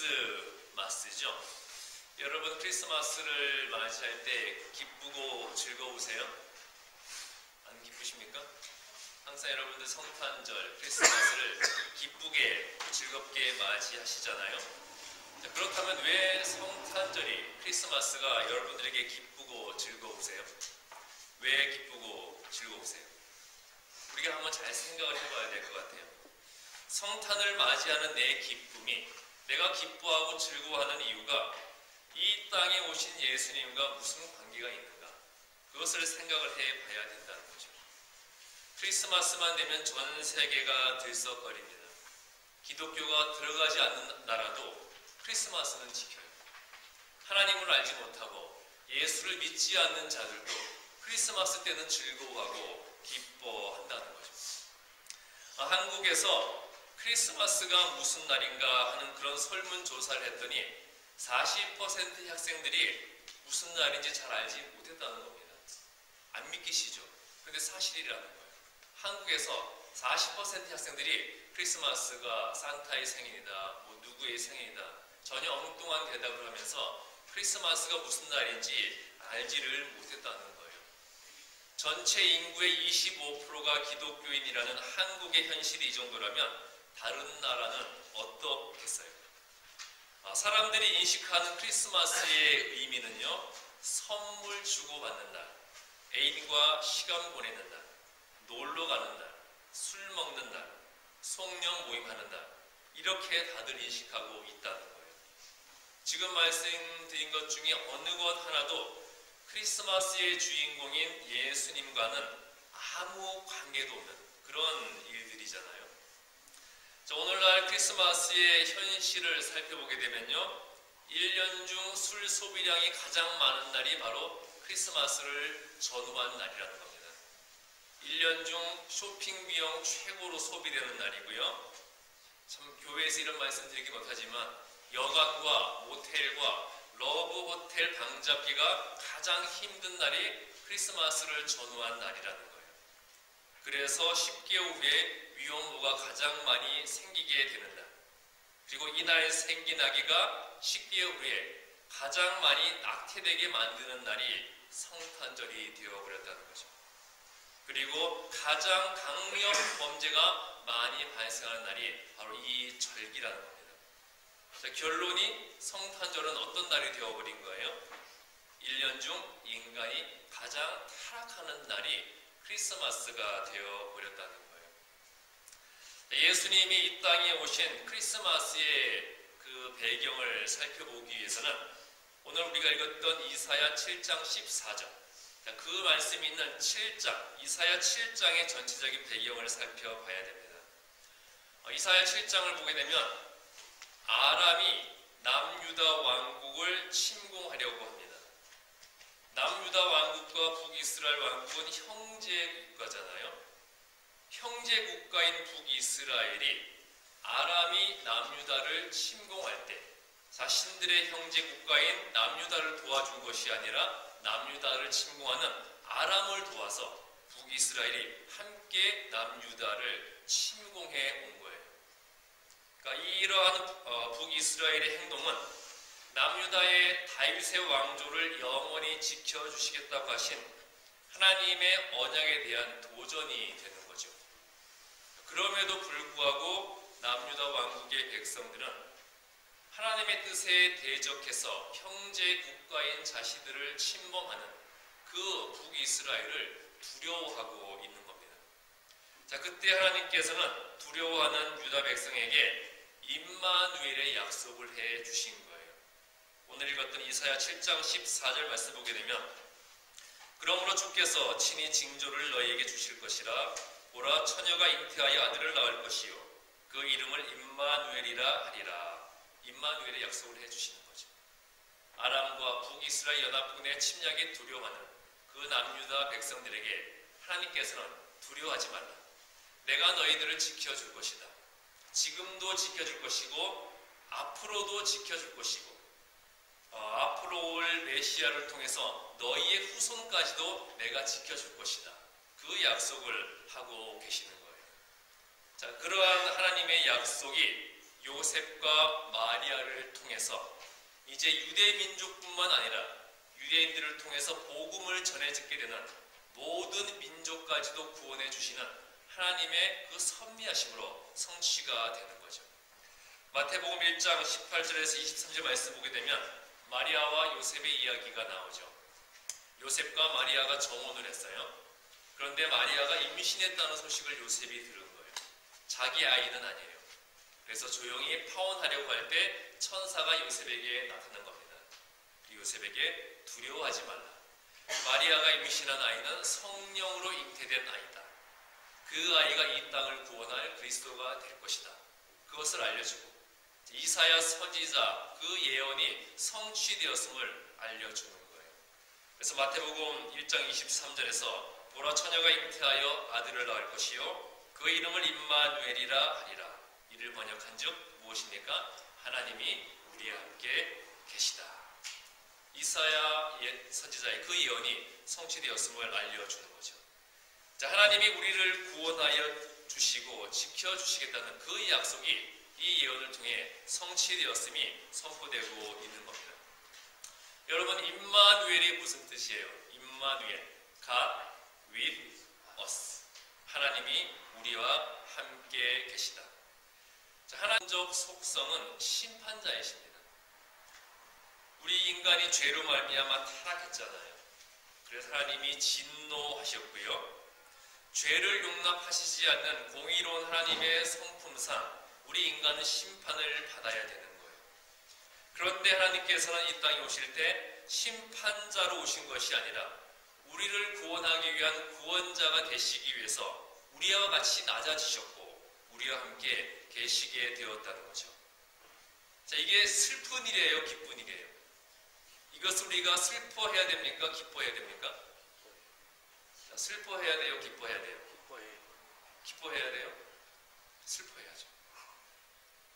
크리스마스죠. 여러분 크리스마스를 맞이할 때 기쁘고 즐거우세요? 안 기쁘십니까? 항상 여러분들 성탄절, 크리스마스를 기쁘게 즐겁게 맞이하시잖아요. 자, 그렇다면 왜 성탄절이, 크리스마스가 여러분들에게 기쁘고 즐거우세요? 왜 기쁘고 즐거우세요? 우리가 한번 잘 생각을 해봐야 될 것 같아요. 성탄을 맞이하는 내 기쁨이, 내가 기뻐하고 즐거워하는 이유가 이 땅에 오신 예수님과 무슨 관계가 있는가? 그것을 생각을 해봐야 된다는 거죠. 크리스마스만 되면 전 세계가 들썩거립니다. 기독교가 들어가지 않는 나라도 크리스마스는 지켜요. 하나님을 알지 못하고 예수를 믿지 않는 자들도 크리스마스 때는 즐거워하고 기뻐한다는 거죠. 한국에서 크리스마스가 무슨 날인가 하는 그런 설문조사를 했더니 40% 학생들이 무슨 날인지 잘 알지 못했다는 겁니다. 안 믿기시죠? 그런데 사실이라는 거예요. 한국에서 40% 학생들이 크리스마스가 산타의 생일이다, 누구의 생일이다, 전혀 엉뚱한 대답을 하면서 크리스마스가 무슨 날인지 알지를 못했다는 거예요. 전체 인구의 25%가 기독교인이라는 한국의 현실이 이 정도라면 다른 나라는 어떻겠어요? 사람들이 인식하는 크리스마스의 의미는요, 선물 주고받는 날, 애인과 시간 보내는 날, 놀러 가는 날, 술 먹는 날, 송년 모임하는 날, 이렇게 다들 인식하고 있다는 거예요. 지금 말씀드린 것 중에 어느 것 하나도 크리스마스의 주인공인 예수님과는 아무 관계도 없는 그런 일들이잖아요. 자, 오늘날 크리스마스의 현실을 살펴보게 되면요, 1년 중 술 소비량이 가장 많은 날이 바로 크리스마스를 전후한 날이라는 겁니다. 1년 중 쇼핑 비용 최고로 소비되는 날이고요. 참 교회에서 이런 말씀 드리기 못하지만 여관과 모텔과 러브 호텔 방 잡기가 가장 힘든 날이 크리스마스를 전후한 날이라는 거예요. 그래서 10개월 후에 위험모가 가장 많이 생기게 되는 날, 그리고 이날 생긴 아기가 10개월 후에 가장 많이 낙태되게 만드는 날이 성탄절이 되어버렸다는 거죠. 그리고 가장 강력 범죄가 많이 발생하는 날이 바로 이 절기라는 겁니다. 자, 결론이 성탄절은 어떤 날이 되어버린 거예요? 1년 중 인간이 가장 타락하는 날이 크리스마스가 되어버렸다는 거예요. 예수님이 이 땅에 오신 크리스마스의 그 배경을 살펴보기 위해서는 오늘 우리가 읽었던 이사야 7장 14절, 그 말씀이 있는 7장, 이사야 7장의 전체적인 배경을 살펴봐야 됩니다. 이사야 7장을 보게 되면 아람이 남유다 왕국을 침공하려고 합니다. 남유다 왕국과 북이스라엘 왕국은 형제 국가잖아요. 형제 국가인 북이스라엘이 아람이 남유다를 침공할 때 자신들의 형제 국가인 남유다를 도와준 것이 아니라 남유다를 침공하는 아람을 도와서 북이스라엘이 함께 남유다를 침공해 온 거예요. 그러니까 이러한 북이스라엘의 행동은 남유다의 다윗의 왕조를 영원히 지켜주시겠다고 하신 하나님의 언약에 대한 도전이 되는 거죠. 그럼에도 불구하고 남유다 왕국의 백성들은 하나님의 뜻에 대적해서 형제 국가인 자신들을 침범하는 그 북이스라엘을 두려워하고 있는 겁니다. 자, 그때 하나님께서는 두려워하는 유다 백성에게 임마누엘의 약속을 해 주신 거예요. 오늘 읽었던 이사야 7장 14절 말씀 보게 되면 그러므로 주께서 친히 징조를 너희에게 주실 것이라. 보라, 처녀가 잉태하여 아들을 낳을 것이요 그 이름을 임마누엘이라 하리라. 임마누엘의 약속을 해주시는 거죠. 아람과 북이스라엘 연합군의 침략에 두려워하는 그 남유다 백성들에게 하나님께서는 두려워하지 말라. 내가 너희들을 지켜줄 것이다. 지금도 지켜줄 것이고 앞으로도 지켜줄 것이고 앞으로 올 메시아를 통해서 너희의 후손까지도 내가 지켜줄 것이다. 그 약속을 하고 계시는 거예요. 자, 그러한 하나님의 약속이 요셉과 마리아를 통해서 이제 유대 민족뿐만 아니라 유대인들을 통해서 복음을 전해지게 되는 모든 민족까지도 구원해 주시는 하나님의 그 섭리하심으로 성취가 되는 거죠. 마태복음 1장 18절에서 23절 말씀 보게 되면 마리아와 요셉의 이야기가 나오죠. 요셉과 마리아가 정혼을 했어요. 그런데 마리아가 임신했다는 소식을 요셉이 들은 거예요. 자기 아이는 아니에요. 그래서 조용히 파혼하려고 할 때 천사가 요셉에게 나타난 겁니다. 요셉에게 두려워하지 말라. 마리아가 임신한 아이는 성령으로 잉태된 아이다. 그 아이가 이 땅을 구원할 그리스도가 될 것이다. 그것을 알려주고 이사야 선지자 그 예언이 성취되었음을 알려주는 거예요. 그래서 마태복음 1장 23절에서 보라 처녀가 잉태하여 아들을 낳을 것이요 그 이름을 임마누엘이라 하리라. 이를 번역한즉 무엇입니까? 하나님이 우리와 함께 계시다. 이사야 선지자의 그 예언이 성취되었음을 알려주는 거죠. 자, 하나님이 우리를 구원하여 주시고 지켜주시겠다는 그 약속이 이 예언을 통해 성취되었음이 선포되고 있는 겁니다. 여러분, 임마누엘이 무슨 뜻이에요? 임마누엘, God with us. 하나님이 우리와 함께 계시다. 자, 하나님적 속성은 심판자이십니다. 우리 인간이 죄로 말미암아 타락했잖아요. 그래서 하나님이 진노하셨고요. 죄를 용납하시지 않는 공의로운 하나님의 성품상 우리 인간은 심판을 받아야 되는 거예요. 그런데 하나님께서는 이 땅에 오실 때 심판자로 오신 것이 아니라 우리를 구원하기 위한 구원자가 되시기 위해서 우리와 같이 낮아지셨고 우리와 함께 계시게 되었다는 거죠. 자, 이게 슬픈 일이에요, 기쁜 일이에요? 이것을 우리가 슬퍼해야 됩니까? 기뻐해야 됩니까? 자, 슬퍼해야 돼요? 기뻐해야 돼요? 기뻐해야 돼요? 슬퍼해야죠.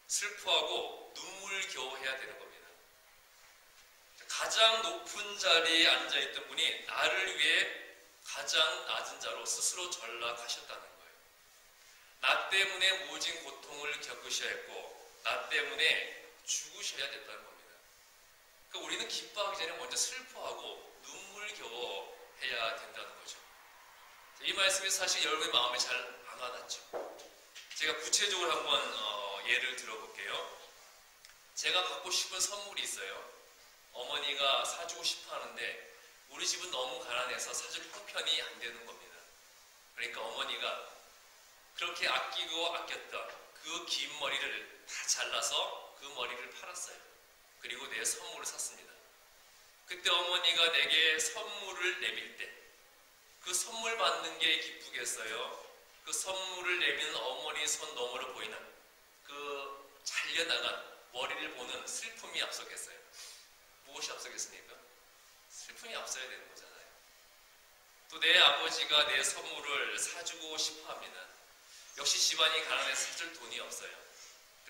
슬퍼하고 눈물겨워 해야 되는 겁니다. 가장 높은 자리에 앉아있던 분이 나를 위해 가장 낮은 자로 스스로 전락하셨다는 거예요. 나 때문에 모진 고통을 겪으셔야 했고 나 때문에 죽으셔야 됐다는 겁니다. 그러니까 우리는 기뻐하기 전에 먼저 슬퍼하고 눈물겨워 해야 된다는 거죠. 이 말씀이 사실 여러분의 마음에 잘 안 와닿죠. 제가 구체적으로 한번 예를 들어볼게요. 제가 갖고 싶은 선물이 있어요. 어머니가 사주고 싶어 하는데 우리 집은 너무 가난해서 사줄 형편이 안 되는 겁니다. 그러니까 어머니가 그렇게 아끼고 아꼈던 그 긴 머리를 다 잘라서 그 머리를 팔았어요. 그리고 내 선물을 샀습니다. 그때 어머니가 내게 선물을 내밀 때 그 선물 받는 게 기쁘겠어요? 그 선물을 내미는 어머니 손 너머로 보이는 그 잘려나간 머리를 보는 슬픔이 앞서겠어요? 무엇이 앞서겠습니까? 슬픔이 앞서야 되는 거잖아요. 또 내 아버지가 내 선물을 사주고 싶어 합니다. 역시 집안이 가난해서 사줄 돈이 없어요.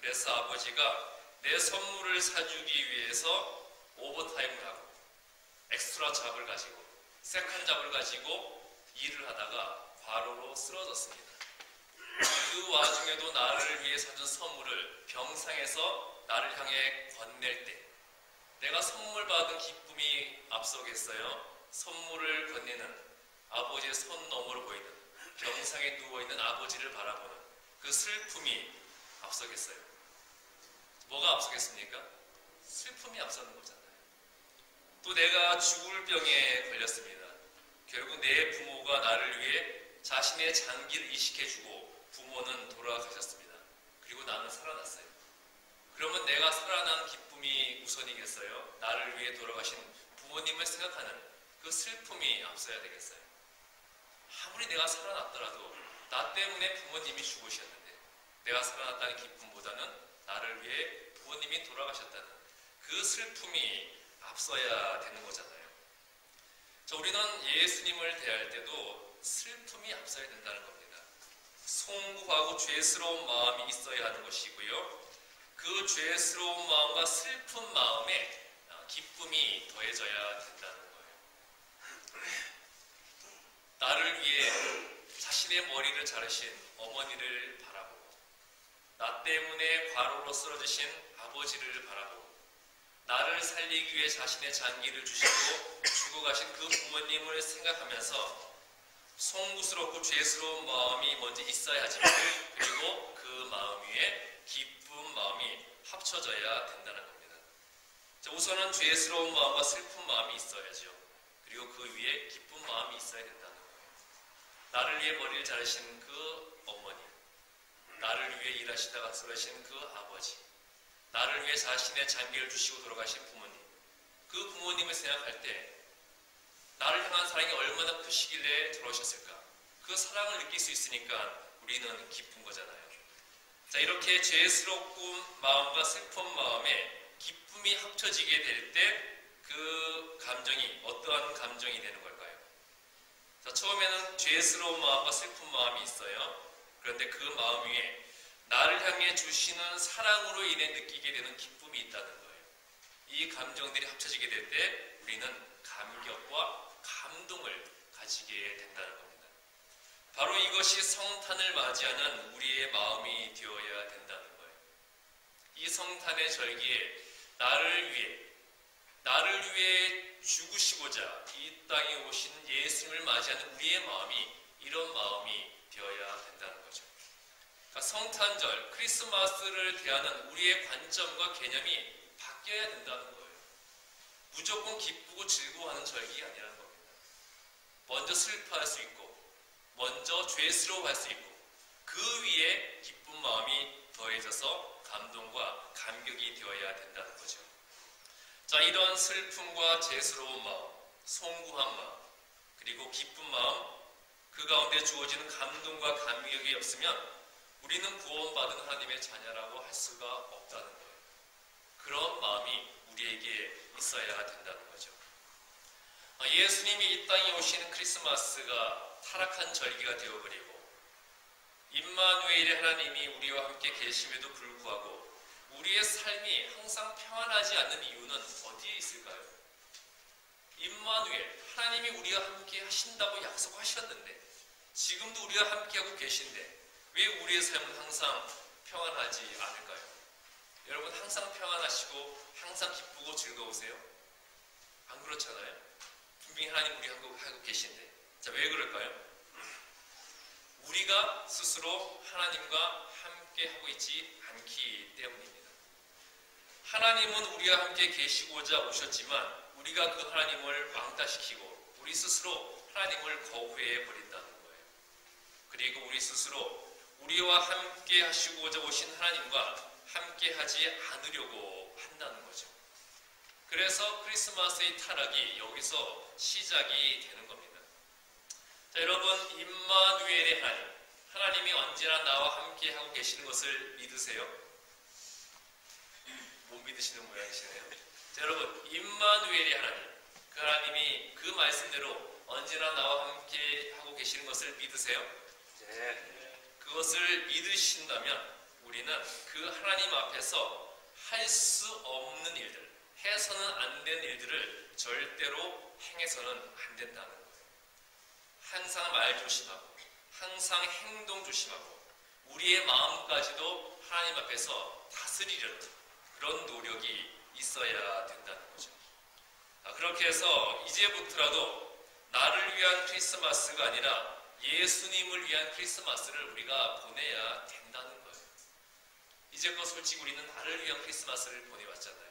그래서 아버지가 내 선물을 사주기 위해서 오버타임을 하고 엑스트라 잡을 가지고 세컨 잡을 가지고 일을 하다가 과로로 쓰러졌습니다. 그 와중에도 나를 위해 사준 선물을 병상에서 나를 향해 건넬 때 내가 선물 받은 기쁨이 앞서겠어요? 선물을 건네는 아버지의 손 너머로 보이는 병상에 누워있는 아버지를 바라보는 그 슬픔이 앞서겠어요? 뭐가 앞서겠습니까? 슬픔이 앞서는 거잖아요. 또 내가 죽을 병에 걸렸습니다. 결국 내 부모가 나를 위해 자신의 장기를 이식해주고 부모는 돌아가셨습니다. 그리고 나는 살아났어요. 그러면 내가 살아난 기쁨이 우선이겠어요? 나를 위해 돌아가신 부모님을 생각하는 그 슬픔이 앞서야 되겠어요? 아무리 내가 살아났더라도 나 때문에 부모님이 죽으셨는데 내가 살아났다는 기쁨보다는 나를 위해 부모님이 돌아가셨다는 그 슬픔이 앞서야 되는 거잖아요. 자, 우리는 예수님을 대할 때도 슬픔이 앞서야 된다는 겁니다. 송구하고 죄스러운 마음이 있어야 하는 것이고요. 그 죄스러운 마음과 슬픈 마음에 기쁨이 더해져야 된다는 거예요. 나를 위해 자신의 머리를 자르신 어머니를 바라보고 나 때문에 바로로 쓰러지신 아버지를 바라보고 나를 살리기 위해 자신의 장기를 주시고 죽어가신 그 부모님을 생각하면서 송구스럽고 죄스러운 마음이 먼저 있어야지만 그리고 그 마음 위에 기쁜 마음이 합쳐져야 된다는 겁니다. 우선은 죄스러운 마음과 슬픈 마음이 있어야죠. 그리고 그 위에 기쁜 마음이 있어야 된다는 거예요. 나를 위해 머리를 자르신 그 어머니, 나를 위해 일하시다가 쓰러진 그 아버지, 나를 위해 자신의 장기를 주시고 돌아가신 부모님, 그 부모님을 생각할 때 나를 향한 사랑이 얼마나 크시길래 돌아오셨을까? 그 사랑을 느낄 수 있으니까 우리는 기쁜 거잖아요. 자, 이렇게 죄스럽고 마음과 슬픈 마음에 기쁨이 합쳐지게 될 때 그 감정이 어떠한 감정이 되는 걸까요? 자, 처음에는 죄스러운 마음과 슬픈 마음이 있어요. 그런데 그 마음 위에 나를 향해 주시는 사랑으로 인해 느끼게 되는 기쁨이 있다는 거예요. 이 감정들이 합쳐지게 될 때 우리는 감격과 감동을 가지게 된다는 겁니다. 바로 이것이 성탄을 맞이하는 우리의 마음이 되어야 된다는 거예요. 이 성탄의 절기에 나를 위해 죽으시고자 이 땅에 오신 예수님을 맞이하는 우리의 마음이 이런 마음이 되어야 된다는 거죠. 그러니까 성탄절, 크리스마스를 대하는 우리의 관점과 개념이 바뀌어야 된다는 거예요. 무조건 기쁘고 즐거워하는 절기가 아니라는 겁니다. 먼저 슬퍼할 수 있고 먼저 죄스러워할 수 있고 그 위에 기쁜 마음이 더해져서 감동과 감격이 되어야 된다는 거죠. 자, 이런 슬픔과 죄스러운 마음, 송구한 마음, 그리고 기쁜 마음, 그 가운데 주어지는 감동과 감격이 없으면 우리는 구원받은 하나님의 자녀라고 할 수가 없다는 거예요. 그런 마음이 우리에게 있어야 된다는 거죠. 예수님이 이 땅에 오시는 크리스마스가 타락한 절기가 되어버리고 임마누엘의 하나님이 우리와 함께 계심에도 불구하고 우리의 삶이 항상 평안하지 않는 이유는 어디에 있을까요? 임마누엘, 하나님이 우리와 함께 하신다고 약속하셨는데 지금도 우리와 함께하고 계신데 왜 우리의 삶은 항상 평안하지 않을까요? 여러분 항상 평안하시고 항상 기쁘고 즐거우세요? 안 그렇잖아요? 분명히 하나님 우리와 하고 계신데 자, 왜 그럴까요? 우리가 스스로 하나님과 함께 하고 있지 않기 때문입니다. 하나님은 우리와 함께 계시고자 오셨지만 우리가 그 하나님을 왕따시키고 우리 스스로 하나님을 거부해 버린다는 거예요. 그리고 우리 스스로 우리와 함께 하시고자 오신 하나님과 함께 하지 않으려고 한다는 거죠. 그래서 크리스마스의 타락이 여기서 시작이 되는 겁니다. 자, 여러분, 임마누엘의 하나님이 언제나 나와 함께 하고 계시는 것을 믿으세요? 못 믿으시는 모양이시네요. 자, 여러분, 임마누엘의 하나님, 그 하나님이 그 말씀대로 언제나 나와 함께 하고 계시는 것을 믿으세요? 네. 그것을 믿으신다면 우리는 그 하나님 앞에서 할 수 없는 일들, 해서는 안 되는 일들을 절대로 행해서는 안 된다는 거예요. 항상 말 조심하고 항상 행동 조심하고 우리의 마음까지도 하나님 앞에서 다스리려는 그런 노력이 있어야 된다는 거죠. 그렇게 해서 이제부터라도 나를 위한 크리스마스가 아니라 예수님을 위한 크리스마스를 우리가 보내야 된다는 거예요. 이제껏 솔직히 우리는 나를 위한 크리스마스를 보내왔잖아요.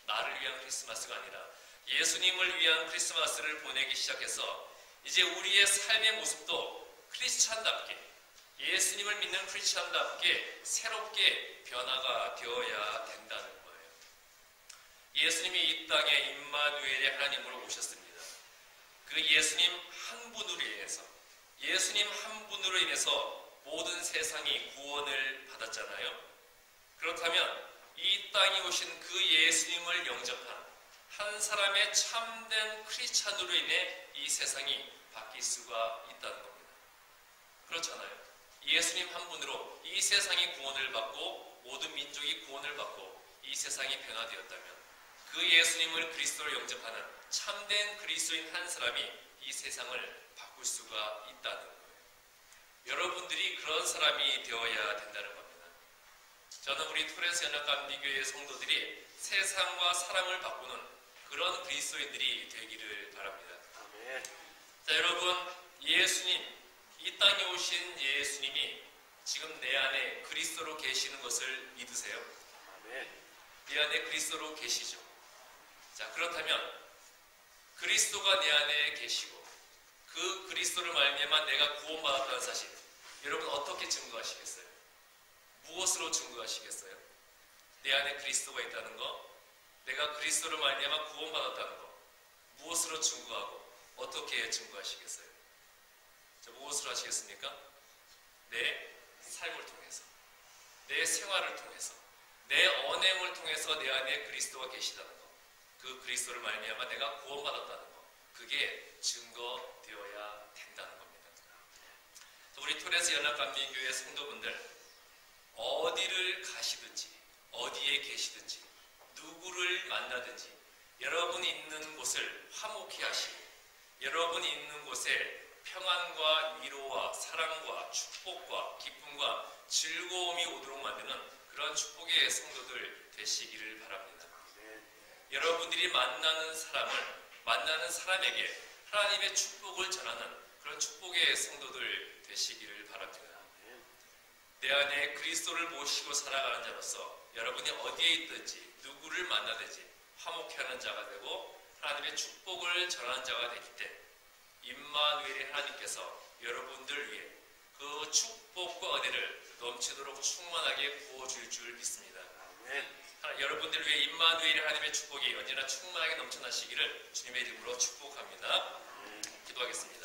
나를 위한 크리스마스가 아니라 예수님을 위한 크리스마스를 보내기 시작해서 이제 우리의 삶의 모습도 크리스찬답게 예수님을 믿는 크리스찬답게 새롭게 변화가 되어야 된다는 거예요. 예수님이 이 땅에 임마누엘의 하나님으로 오셨습니다. 그 예수님 한 분으로 인해서 예수님 한 분으로 인해서 모든 세상이 구원을 받았잖아요. 그렇다면 이 땅에 오신 그 예수님을 영접한 한 사람의 참된 크리스찬으로 인해 이 세상이 바뀔 수가 있다는 겁니다. 그렇잖아요. 예수님 한 분으로 이 세상이 구원을 받고 모든 민족이 구원을 받고 이 세상이 변화되었다면 그 예수님을 그리스도로 영접하는 참된 그리스도인 한 사람이 이 세상을 바꿀 수가 있다는 거예요. 여러분들이 그런 사람이 되어야 된다는 겁니다. 저는 우리 토렌스 연합감리교회 성도들이 세상과 사람을 바꾸는 그런 그리스도인들이 되기를 바랍니다. 아멘. 자, 여러분, 예수님, 이 땅에 오신 예수님이 지금 내 안에 그리스도로 계시는 것을 믿으세요? 아멘. 내 안에 그리스도로 계시죠. 자, 그렇다면 그리스도가 내 안에 계시고 그 그리스도를 말미암아 내가 구원받았다는 사실, 여러분 어떻게 증거하시겠어요? 무엇으로 증거하시겠어요? 내 안에 그리스도가 있다는 거, 내가 그리스도를 말미암아 구원받았다는 거, 무엇으로 증거하고 어떻게 증거하시겠어요? 자, 무엇으로 하시겠습니까? 내 삶을 통해서, 내 생활을 통해서, 내 언행을 통해서 내 안에 그리스도가 계시다는 거, 그 그리스도를 말미암아 내가 구원받았다는 거, 그게 증거되어야 된다는 겁니다. 우리 토렌스 연합감리교회 성도분들, 어디를 가시든지 어디에 계시든지 누구를 만나든지 여러분이 있는 곳을 화목히 하시고 여러분이 있는 곳에 평안과 위로와 사랑과 축복과 기쁨과 즐거움이 오도록 만드는 그런 축복의 성도들 되시기를 바랍니다. 여러분들이 만나는 사람에게 하나님의 축복을 전하는 그런 축복의 성도들 되시기를 바랍니다. 내 안에 그리스도를 모시고 살아가는 자로서 여러분이 어디에 있든지 누구를 만나든지 화목해 하는 자가 되고 하나님의 축복을 전하는 자가 되기 때 임마누엘의 하나님께서 여러분들 위해 그 축복과 은혜를 넘치도록 충만하게 부어줄 줄 믿습니다. 여러분들 위해 임마누엘의 하나님의 축복이 언제나 충만하게 넘쳐나시기를 주님의 이름으로 축복합니다. 기도하겠습니다.